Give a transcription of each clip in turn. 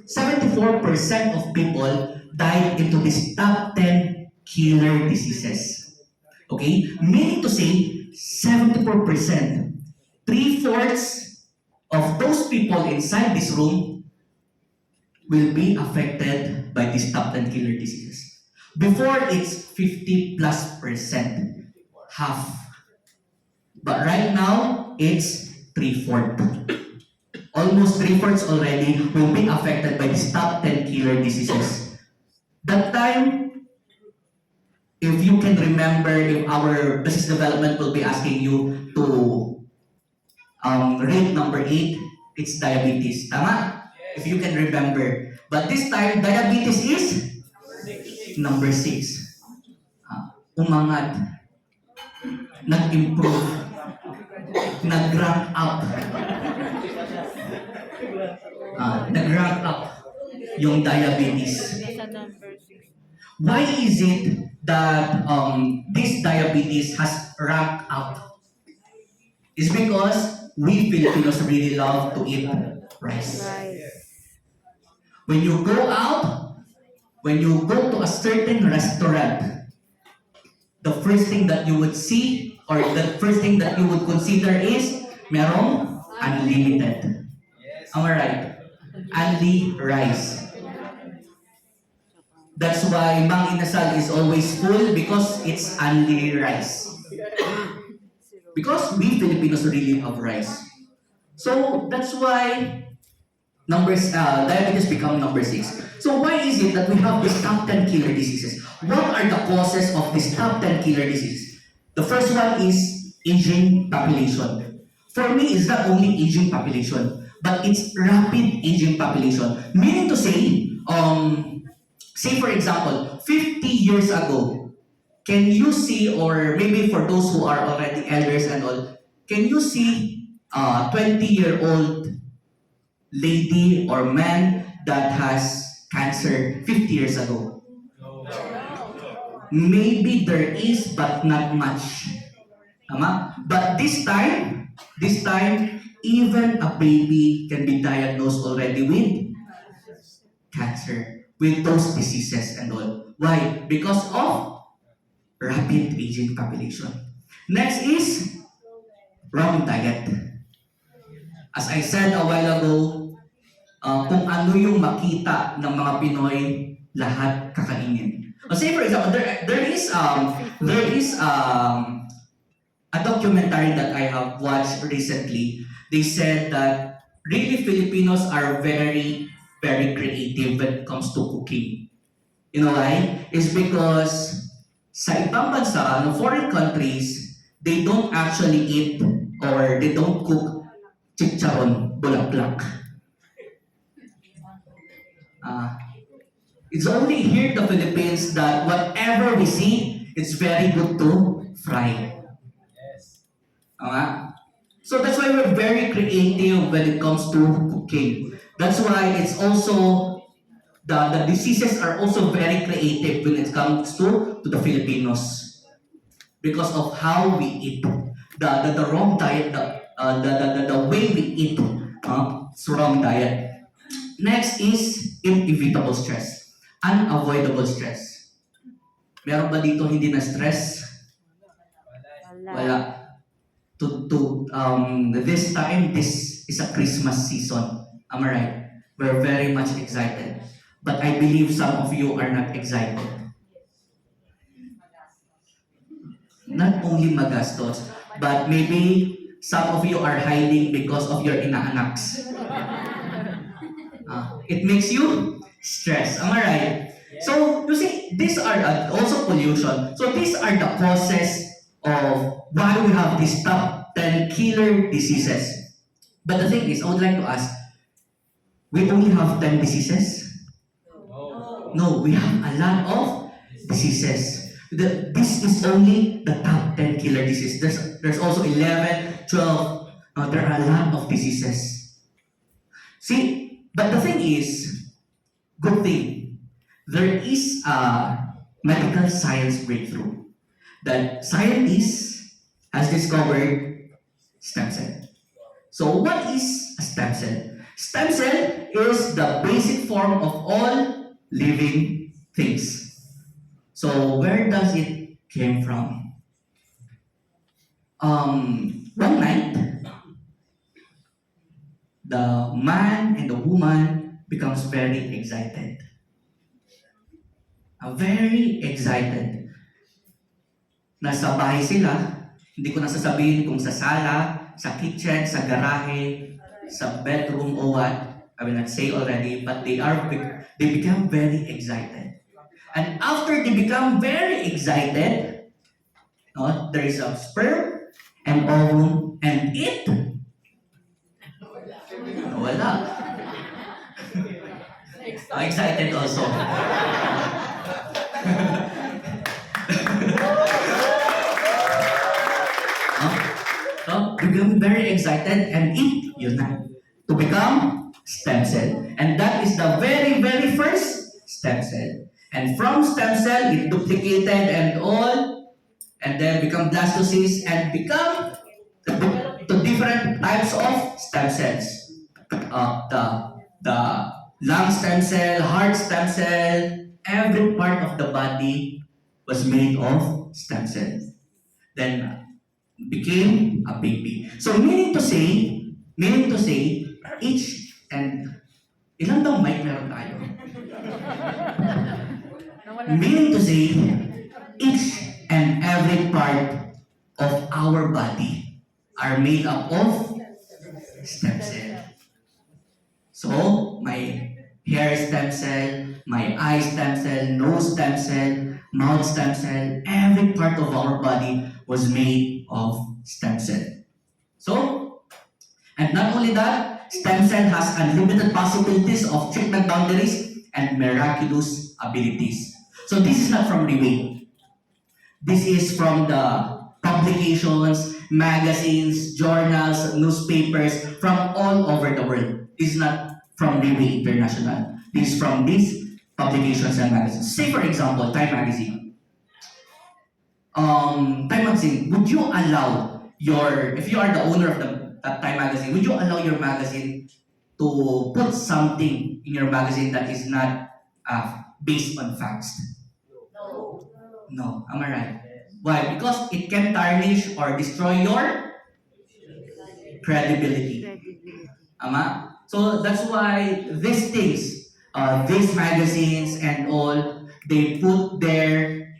74% of people died into these top 10 killer diseases. Okay? Meaning to say, 74%, three-fourths of those people inside this room will be affected by these top 10 killer diseases. Before, it's 50+%, half. But right now, it's three-fourths. Almost three-fourths already will be affected by these top 10 killer diseases. That time, if you can remember, if our business development will be asking you to rate number 8, it's diabetes. Tama? If you can remember. But this time, diabetes is number 6. Umangat. Nag-improve. Nag-rank up. Nag-rank up yung diabetes. Why is it that this diabetes has ranked up? It's because we Filipinos really love to eat rice. When you go out, when you go to a certain restaurant, the first thing that you would see or the first thing that you would consider is merong unlimited. Am I right? Only rice. That's why Mang Inasal is always full because it's only rice. Because we Filipinos really love rice. So that's why diabetes become number 6. So why is it that we have these top 10 killer diseases? What are the causes of these top 10 killer diseases? The first one is aging population. For me, it's not only aging population, but it's rapid aging population. Meaning to say, say for example, 50 years ago, can you see, or maybe for those who are already elders and all, can you see a 20-year-old lady or man that has cancer 50 years ago? Maybe there is, but not much. Tama? But this time, even a baby can be diagnosed already with cancer, with those diseases and all. Why? Because of rapid aging population. Next is wrong diet. As I said a while ago, kung ano yung makita ng mga Pinoy, lahat kakainin. Say for example, there is a documentary that I have watched recently. They said that really Filipinos are very, very creative when it comes to cooking. You know why? It's because sa ibang bansa, no, foreign countries, they don't actually eat or they don't cook chicharon, bulaklak. It's only here in the Philippines that whatever we see, it's very good to fry. So that's why we're very creative when it comes to cooking. That's why it's also, the diseases are also very creative when it comes to the Filipinos. Because of how we eat. The wrong diet, the way we eat, it's wrong diet. Next is inevitable stress. Unavoidable stress. Meron ba dito hindi na stress? Wala. This time, this is a Christmas season. Am I right? We're very much excited. But I believe some of you are not excited. Not only magastos, but maybe some of you are hiding because of your inaanaks. It makes you stressed. Am I right? So, you see, these are also pollution. So, these are the causes of why we have these top 10 killer diseases. But the thing is, I would like to ask, we only have 10 diseases? No, we have a lot of diseases. This is only the top 10 killer diseases. There's also 11, 12. There are a lot of diseases. See, but the thing is, good thing, there is a medical science breakthrough that scientists has discovered stem cell. So what is a stem cell? Stem cell is the basic form of all living things. So where does it came from? One night, the man and the woman becomes very excited. Very excited. Nasa bahay sila, hindi ko nasasabihin kung sa sala, sa kitchen, sa garahe, sa bedroom or what. I will not say already, but they become very excited. And after they become very excited, no, there is a sperm and ovum and it wala. Excited also. Become very excited and it unite to become stem cell. And that is the very, very first stem cell. And from stem cell, it duplicated and all, and then become blastocysts and become to different types of stem cells. The lung stem cell, heart stem cell, every part of the body was made of stem cells. Then became a baby. So meaning to say, each and ilang daw mic meron tayo? Meaning to say, each and every part of our body are made up of stem cell. So, my hair stem cell, my eye stem cell, nose stem cell, mouth stem cell, every part of our body was made of stem cell. So, and not only that, stem cell has unlimited possibilities of treatment boundaries and miraculous abilities. So this is not from Riway. This is from the publications, magazines, journals, newspapers from all over the world. This is not from Riway International. This is from these publications and magazines. Say for example, Time Magazine. Time Magazine, would you allow if you are the owner of that Time Magazine, would you allow your magazine to put something in your magazine that is not based on facts? No, am I right? Why? Because it can tarnish or destroy your credibility. Ama? So that's why these things, these magazines and all, they put there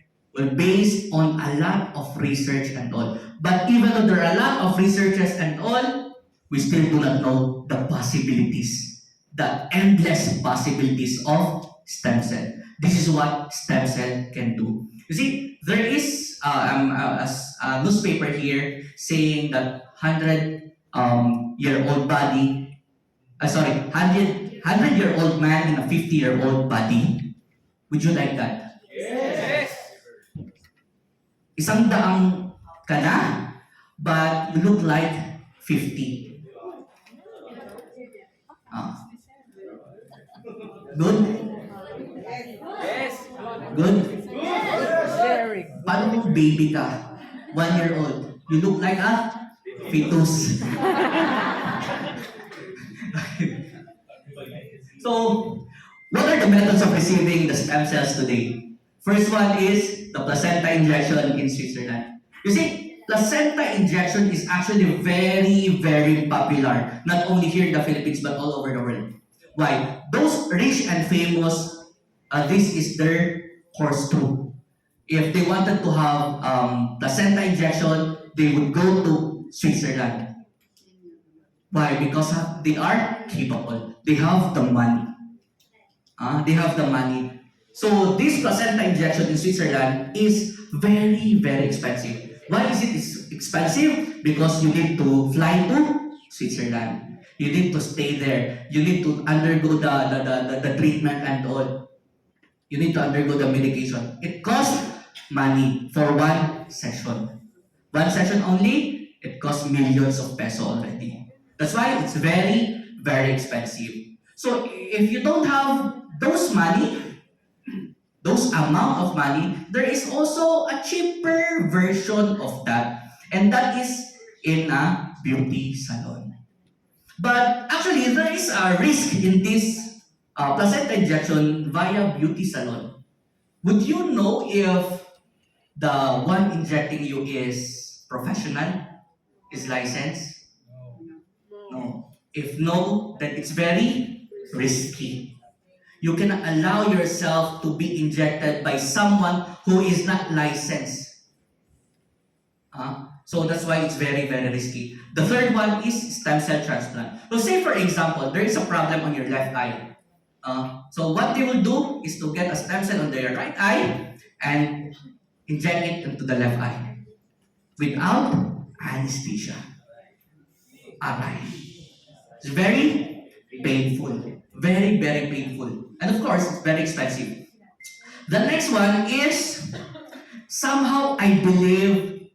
based on a lot of research and all. But even though there are a lot of researches and all, we still do not know the possibilities, the endless possibilities of stem cell. This is what stem cell can do. You see, there is a newspaper here saying that 100-year-old body, 100-year-old man in a 50-year-old body. Would you like that? Yes! Isang daang ka na, but you look like 50. Good? Yes! Good? Very good. Paano kung baby ka? 1-year-old. You look like a fetus. So, what are the methods of receiving the stem cells today? First one is the placenta injection in Switzerland. You see, placenta injection is actually very, very popular. Not only here in the Philippines, but all over the world. Why? Those rich and famous, this is their course through. If they wanted to have placenta injection, they would go to Switzerland. Why? Because they are capable. They have the money. They have the money. So this placenta injection in Switzerland is very, very expensive. Why is it expensive? Because you need to fly to Switzerland. You need to stay there. You need to undergo the treatment and all. You need to undergo the medication. It costs money for one session. One session only, it costs millions of pesos already. That's why it's very, very expensive. So if you don't have those money, those amount of money, there is also a cheaper version of that. And that is in a beauty salon. But actually, there is a risk in this placenta injection via beauty salon. Would you know if the one injecting you is professional, is licensed? No. If no, then it's very risky. You cannot allow yourself to be injected by someone who is not licensed. So that's why it's very, very risky. The third one is stem cell transplant. So say for example, there is a problem on your left eye. So what they will do is to get a stem cell on their right eye and inject it into the left eye without anesthesia. Aray. It's very painful. Very, very painful. And of course, it's very expensive. The next one is somehow I believe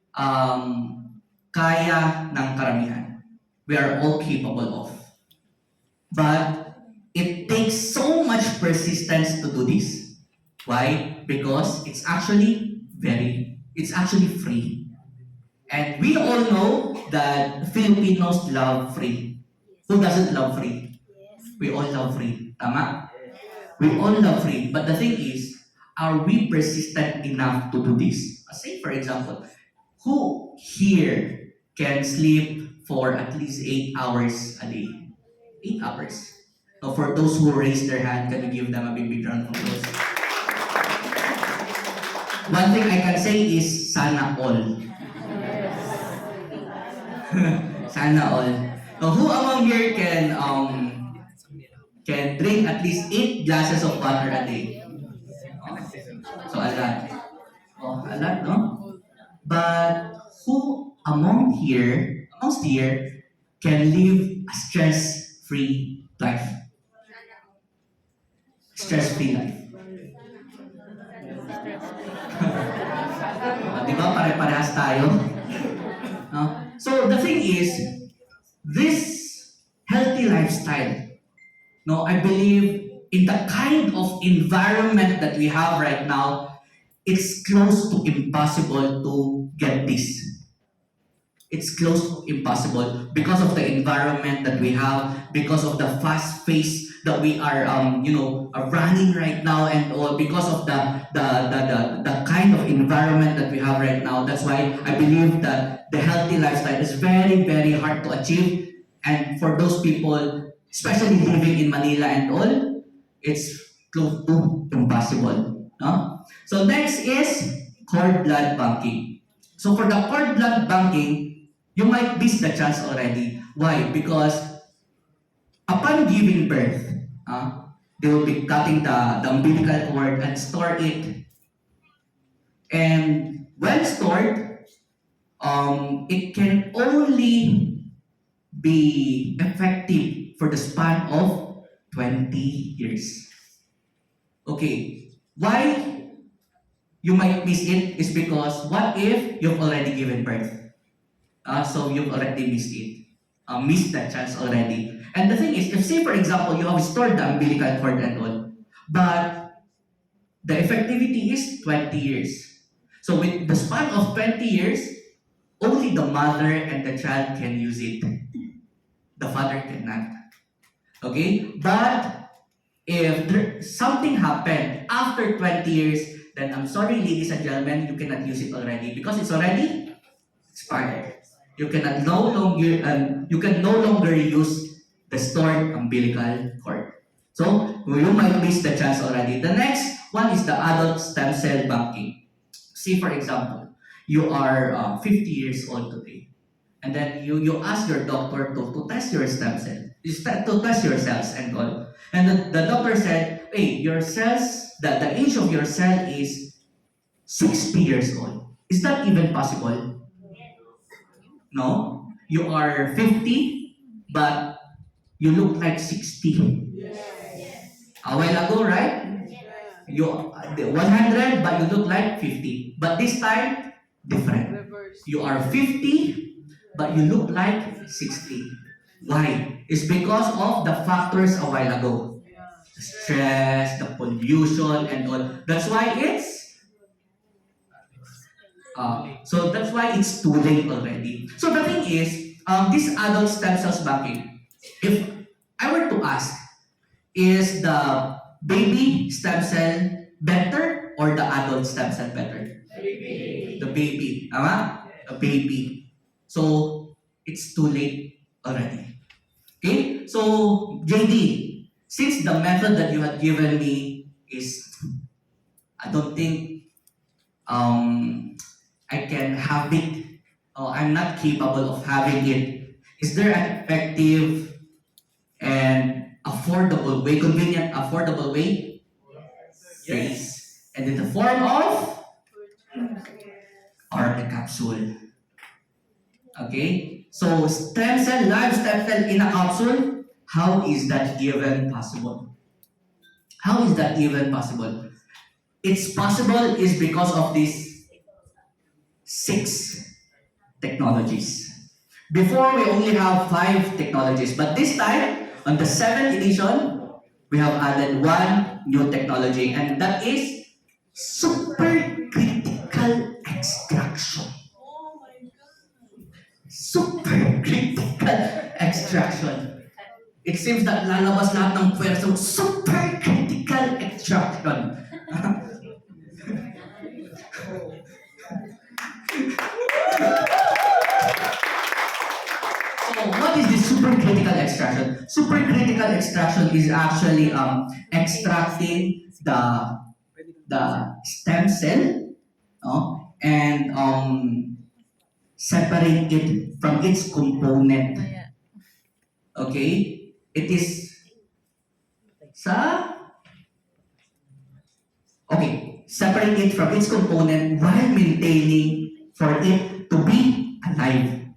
kaya ng karamihan. We are all capable of. But it takes so much persistence to do this. Why? Because it's actually free. And we all know that Filipinos love free. Who doesn't love free? We all love free. Tama? We all love free. But the thing is, are we persistent enough to do this? Say for example, who here can sleep for at least 8 hours a day? 8 hours. So for those who raise their hand, can we give them a big round of applause? One thing I can say is, sana all. Sana all. So who among here can drink at least 8 glasses of water a day? So a lot. A lot, no? But who amongst here can live a stress-free life? Stress-free life. Di ba? Pare-parehas tayo. No? So the thing is, this healthy lifestyle, no, I believe in the kind of environment that we have right now, it's close to impossible to get this. It's close to impossible because of the environment that we have, because of the fast pace that we are running right now, and all because of the kind of environment that we have right now. That's why I believe that the healthy lifestyle is very, very hard to achieve. And for those people, especially living in Manila and all, it's close to impossible. No? So next is cord blood banking. So for the cord blood banking, you might miss the chance already. Why? Because upon giving birth, they will be cutting the umbilical cord and store it. And when stored, it can only be effective for the span of 20 years. Okay, why you might miss it is because what if you've already given birth? So you've already missed it. Missed that chance already. And the thing is, if say for example, you have stored the umbilical cord and all, but the effectivity is 20 years. So with the span of 20 years, only the mother and the child can use it. The father cannot. Okay? But if something happened after 20 years, then I'm sorry, ladies and gentlemen, you cannot use it already because it's already expired. You can no longer use the stored umbilical cord. So you might miss the chance already. The next one is the adult stem cell banking. See for example, you are 50 years old today, and then you ask your doctor to test your stem cell, to test your cells and all. And the doctor said, hey, your cells, the age of your cell is 60 years old. Is that even possible? No? You are 50, but you look like 60. A while ago, right? You 100, but you look like 50. But this time, different. You are 50, but you look like 60. Why? It's because of the factors a while ago. The stress, the pollution, and all. That's why it's too late already. So the thing is, this adult stem cells banking, If I were to ask, is the baby stem cell better or the adult stem cell better? The baby. Tama? The baby. So, it's too late already. Okay? So, JD, since the method that you had given me is, I don't think I can have it, I'm not capable of having it. Is there an effective and affordable way, convenient, affordable way? Yes. And in the form of or the capsule. Okay? So stem cell, live stem cell in a capsule, how is that even possible? How is that even possible? It's possible is because of these 6 technologies. Before we only have 5 technologies, but this time on the 7th edition, we have added one new technology, and that is supercritical extraction. Supercritical extraction. It seems that lalabas lahat ng pwersa mo, supercritical extraction. So what is this supercritical extraction? Supercritical extraction is actually extracting the stem cell, and separate it from its component. Okay? It is separate it from its component while maintaining for it to be alive.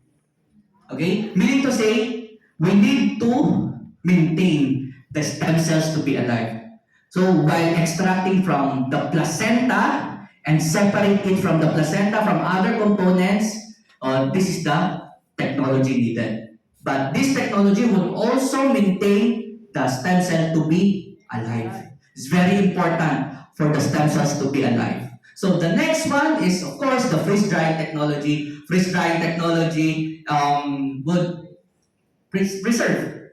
Okay? Meaning to say, we need to maintain the stem cells to be alive. So while extracting from the placenta and separate it from the placenta from other components, this is the technology needed. But this technology would also maintain the stem cell to be alive. It's very important for the stem cells to be alive. So the next one is, of course, the freeze drying technology. Freeze drying technology would preserve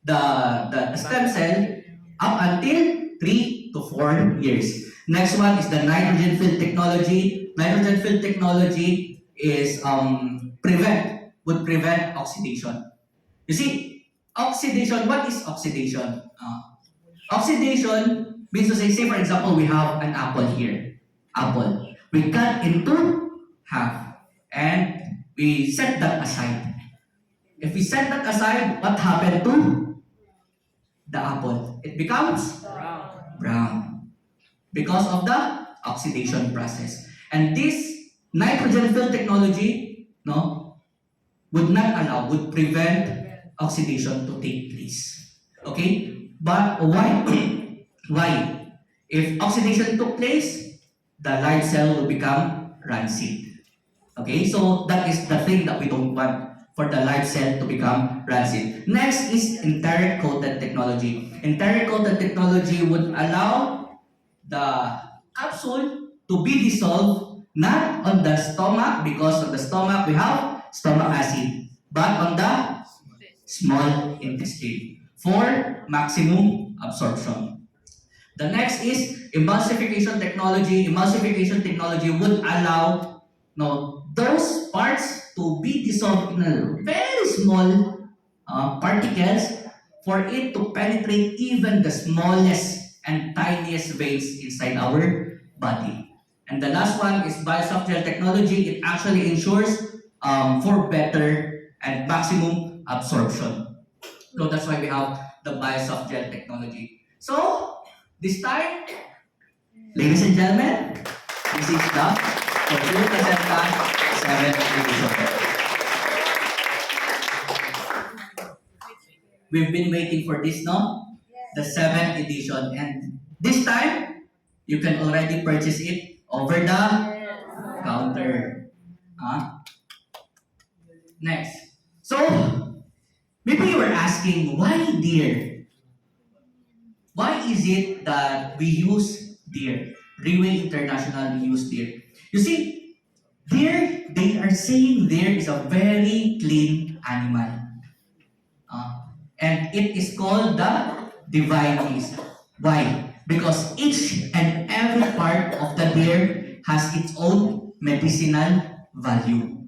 the stem cell up until 3 to 4 years. Next one is the nitrogen filled technology. Nitrogen filled technology is would prevent oxidation. You see, oxidation, what is oxidation? Oxidation means to say for example, we have an apple here. Apple. We cut into half and we set that aside. If we set that aside, what happened to the apple? It becomes brown because of the oxidation process. And this nitrogen-filled technology, would prevent oxidation to take place. Okay? But why? Why? If oxidation took place, the live cell will become rancid. Okay? So that is the thing that we don't want, for the live cell to become rancid. Next is enteric coated technology. Enteric coated technology would allow the capsule to be dissolved not on the stomach, because on the stomach we have stomach acid, but on the small intestine for maximum absorption. The next is emulsification technology. Emulsification technology would allow those parts to be dissolved in a very small particles for it to penetrate even the smallest and tiniest veins inside our body. And the last one is biosoft gel technology. It actually ensures for better and maximum absorption. So that's why we have the biosoft gel technology. So this time, ladies and gentlemen, this is the PURTIER Placenta 7th edition. We've been waiting for this, no? The 7th edition. And this time, you can already purchase it over the counter. Next. So, maybe you were asking, why deer? Why is it that we use deer? Riway International, we use deer. You see, deer, they are saying deer is a very clean animal. And it is called the divine yeast. Why? Because each and every part of the deer has its own medicinal value.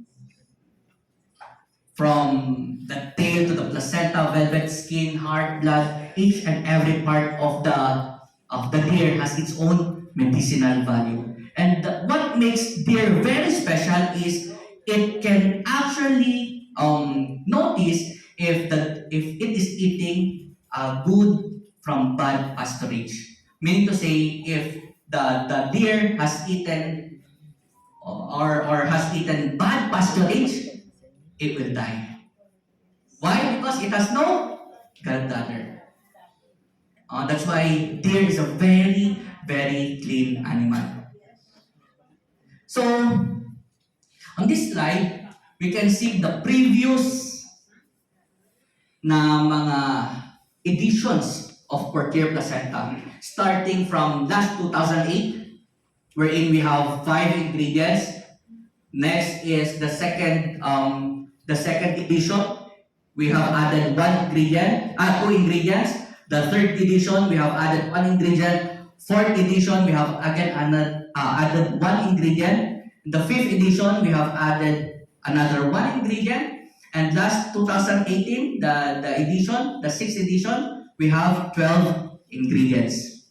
From the tail to the placenta, velvet skin, heart, blood, each and every part of the deer has its own medicinal value. And what makes deer very special is it can actually notice if it is eating good from bad pasturage. Meaning to say, if the deer has eaten or has eaten bad pasturage, it will die. Why? Because it has no gallbladder. That's why deer is a very, very clean animal. So, on this slide, we can see the previous na mga editions of PURTIER placenta, starting from last 2008, wherein we have 5 ingredients. Next is the second edition. We have added two ingredients. The third edition, we have added one ingredient. Fourth edition, we have again added one ingredient. The fifth edition, we have added another one ingredient. And last 2018, the sixth edition, we have 12 ingredients.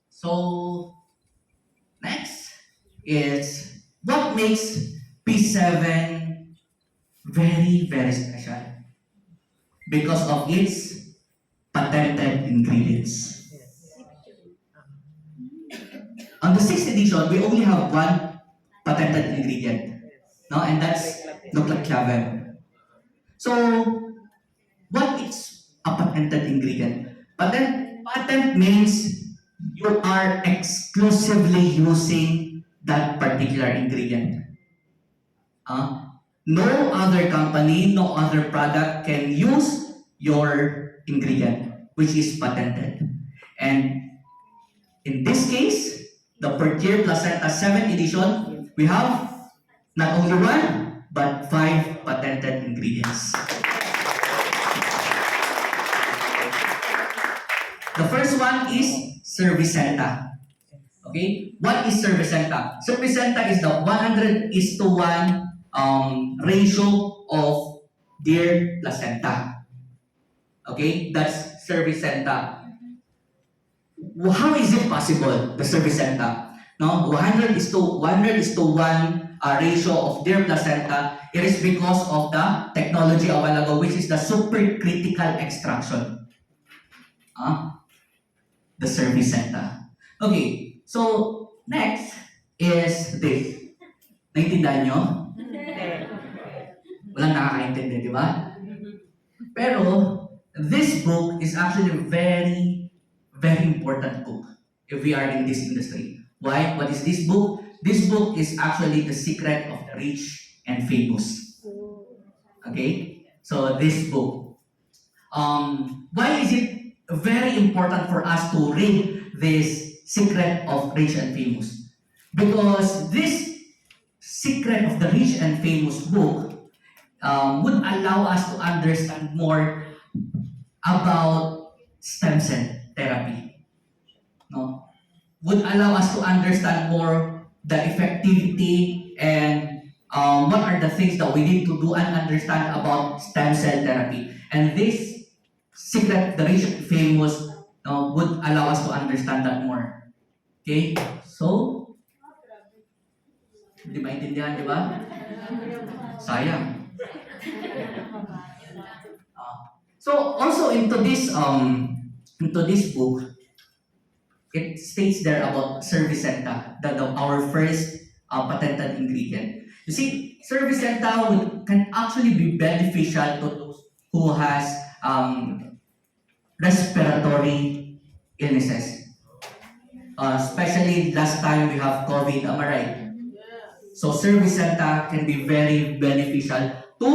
So next is what makes P7 very, very special? Because of its patented ingredients. On the sixth edition, we only have one patented ingredient, no, and that's nucleoclavan. So, what is a patented ingredient? Patent means you are exclusively using that particular ingredient. No other company, no other product can use your ingredient, which is patented. And in this case, the PURTIER Placenta 7th edition, we have not only one, but 5 patented ingredients. The first one is cervicenta. Okay, what is cervicenta? Cervicenta is the 100:1 ratio of deer placenta. Okay, that's cervicenta. How is it possible, the cervicenta? No, 100:1 ratio of deer placenta. It is because of the technology a while ago, which is the supercritical extraction. The cervicenta. Okay, so next is this. Naintindihan nyo? Walang nakakaintindi, di ba? Pero, this book is actually a very, very important book if we are in this industry. Why? What is this book? This book is actually the secret of the rich and famous. Okay? So, this book. Why is it very important for us to read this secret of rich and famous? Because this secret of the rich and famous book would allow us to understand more about stem cell therapy. No? Would allow us to understand more the effectivity and what are the things that we need to do and understand about stem cell therapy. And this secret, the rich and famous, would allow us to understand that more. Okay? So, hindi maintindihan, di ba? Sayang. So also into this book, it states there about cervicenta, our first patented ingredient. You see, cervicenta can actually be beneficial to those who has respiratory illnesses. Especially last time we have COVID, am I right? So cervicenta can be very beneficial to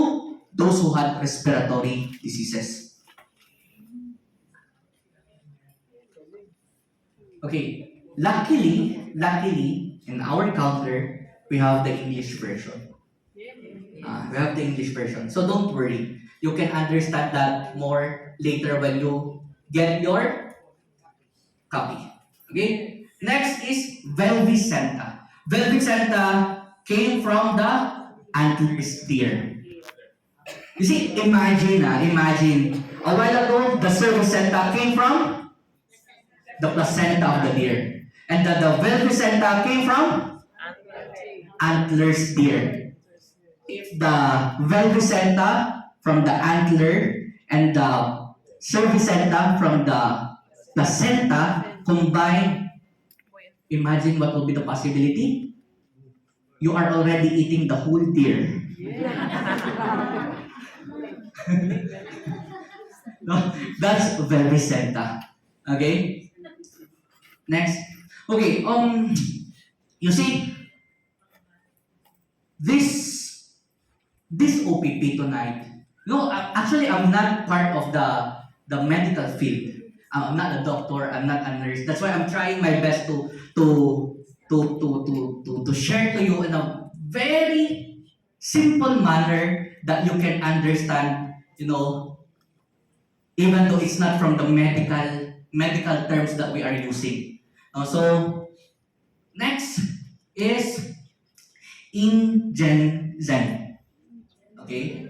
those who had respiratory diseases. Okay, luckily, in our counter, we have the English version. So don't worry. You can understand that more later when you get your copy. Okay? Next is Velvicenta. Velvicenta came from the antlers deer. You see, imagine, a while ago, the cervicenta came from the placenta of the deer. And the Velvicenta came from antlers deer. If the Velvicenta from the antler and the cervicenta from the placenta combined, imagine what will be the possibility? You are already eating the whole deer. No, that's Velvicenta. Okay? Next. Okay, you see, this OPP tonight, no, actually I'm not part of the medical field. I'm not a doctor, I'm not a nurse. That's why I'm trying my best to share to you in a very simple manner that you can understand, even though it's not from the medical terms that we are using. So next is IngenZen. Okay?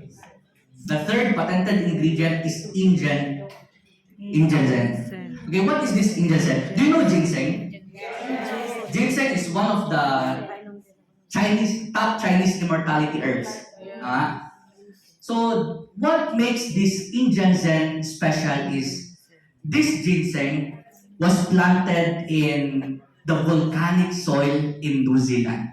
The third patented ingredient is IngenZen. Okay, what is this IngenZen? Do you know ginseng? Ginseng is one of the top Chinese immortality herbs. So what makes this IngenZen special is this ginseng was planted in the volcanic soil in New Zealand.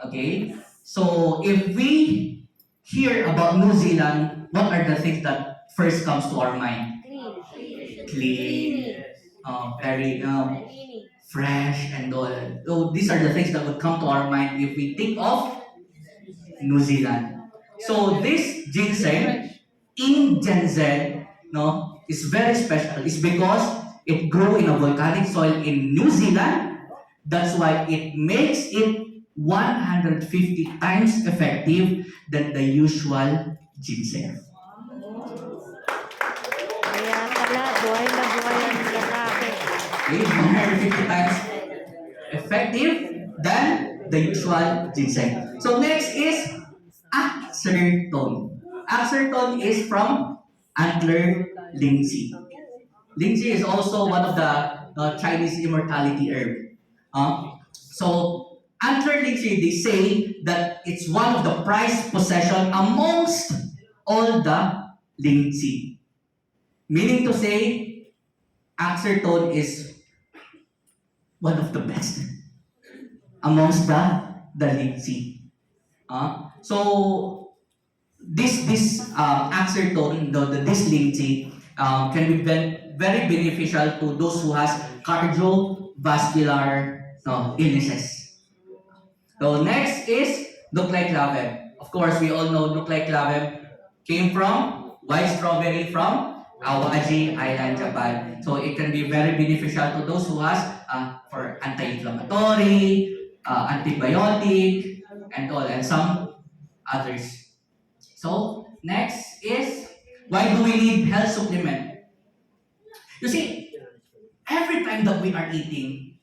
Okay? So if we hear about New Zealand, what are the things that first comes to our mind? Clean, very fresh and all. So these are the things that would come to our mind if we think of New Zealand. So this ginseng, IngenZen, is very special. It's because it grew in a volcanic soil in New Zealand. That's why it makes it 150 times effective than the usual ginseng. Kaya pala, buhay na buhay ang lalaki. Okay, 150 times effective than the usual ginseng. So next is Axerton. Axerton is from antler lindsay. Lindsay is also one of the Chinese immortality herb. So antler lindsay, they say that it's one of the prized possession amongst all the lindsay. Meaning to say, Axerton is one of the best amongst the lindsay. So this Axerton, this lindsay, can be very beneficial to those who has cardiovascular illnesses. So next is nucleoclavem. Of course, we all know nucleoclavem came from white strawberry from Awaji Island, Japan. So it can be very beneficial to those who has for anti-inflammatory, antibiotic, and all, and some others. So next is, why do we need health supplement? You see, every time that we are eating,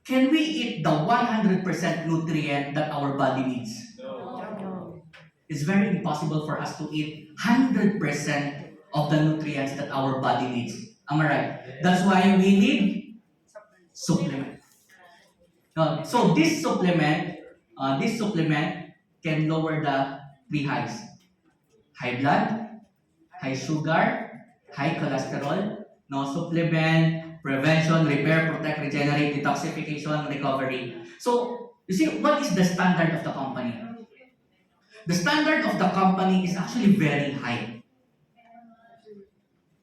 can we eat the 100% nutrient that our body needs? No. It's very impossible for us to eat 100% of the nutrients that our body needs. Am I right? That's why we need supplement. So this supplement can lower the three highs: high blood, high sugar, high cholesterol. Supplement, prevention, repair, protect, regenerate, detoxification, recovery. So you see, what is the standard of the company? The standard of the company is actually very high.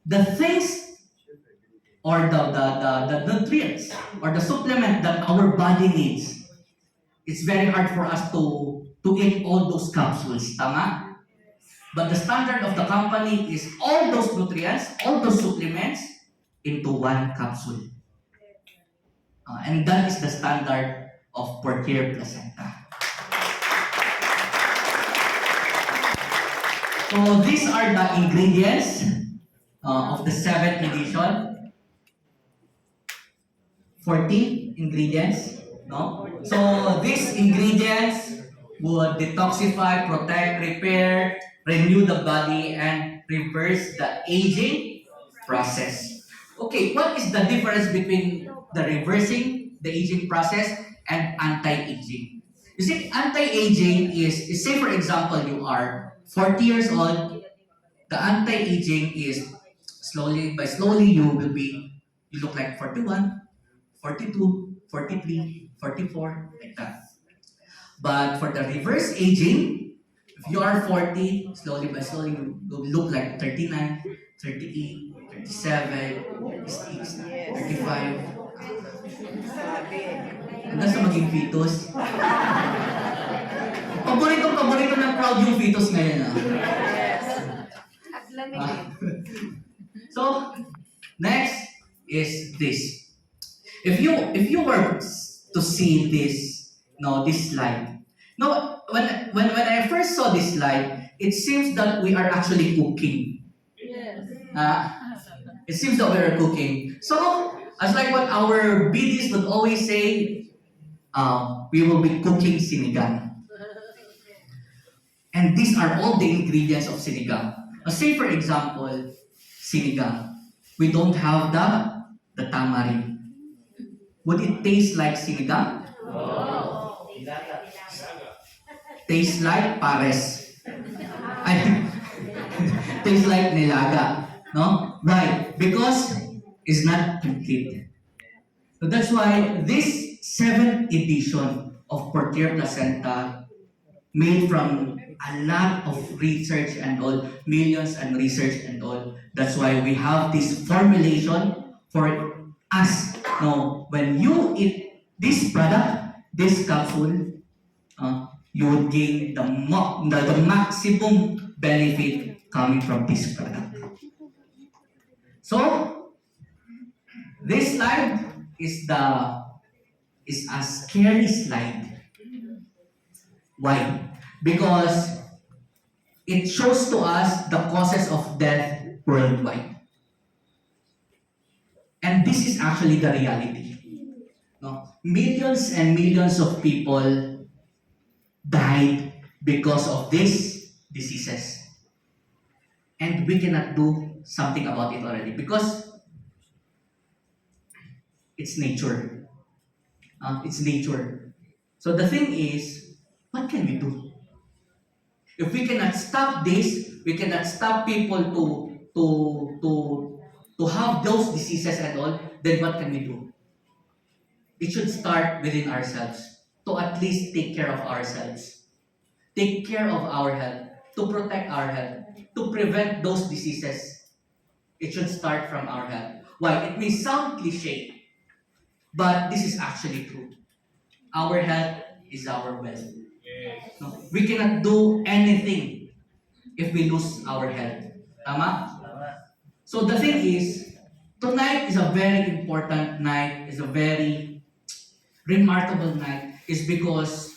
The things or the nutrients or the supplement that our body needs, it's very hard for us to eat all those capsules. Tama? But the standard of the company is all those nutrients, all those supplements into one capsule. And that is the standard of PURTIER placenta. So these are the ingredients of the 7th edition. 14 ingredients, no? So these ingredients would detoxify, protect, repair, renew the body, and reverse the aging process. Okay, what is the difference between the reversing the aging process and anti-aging? You see, anti-aging is say for example you are 40 years old, the anti-aging is slowly you will be, you look like 41, 42, 43, 44, like that. But for the reverse aging, if you are 40, slowly by slowly you will look like 39, 38, 37, 36, 35. Hanggang sa maging fetus. Paborito ng crowd yung fetus ngayon ah. So, next is this. If you were to see this, this slide. No, when I first saw this slide, it seems that we are actually cooking. It seems that we are cooking. So, as like what our BDs would always say, we will be cooking sinigang. And these are all the ingredients of sinigang. Say for example, sinigang. We don't have the tamarind. Would it taste like sinigang? No. Taste like pares. Taste like nilaga. No? Right. Because it's not complete. So that's why this 7th edition of PURTIER Placenta, made from a lot of research and all, millions and research and all. That's why we have this formulation for us. Now, when you eat this product, this capsule, you would gain the maximum benefit coming from this product. So, this slide is a scary slide. Why? Because it shows to us the causes of death worldwide. And this is actually the reality. No? Millions and millions of people died because of these diseases. And we cannot do something about it already because it's nature. It's nature. So the thing is, what can we do? If we cannot stop this, we cannot stop people to have those diseases and all, then what can we do? It should start within ourselves to at least take care of ourselves. Take care of our health, to protect our health, to prevent those diseases. It should start from our health. Why? It may sound cliche, but this is actually true. Our health is our wealth. No? We cannot do anything if we lose our health. Tama? So the thing is, tonight is a very important night, is a very remarkable night, is because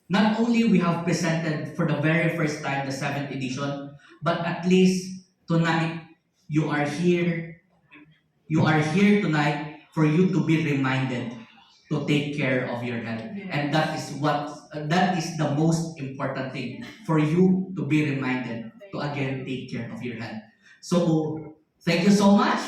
not only we have presented for the very first time the 7th edition, but at least tonight you are here. You are here tonight for you to be reminded to take care of your health. And that is the most important thing, for you to be reminded to again take care of your health. So, thank you so much.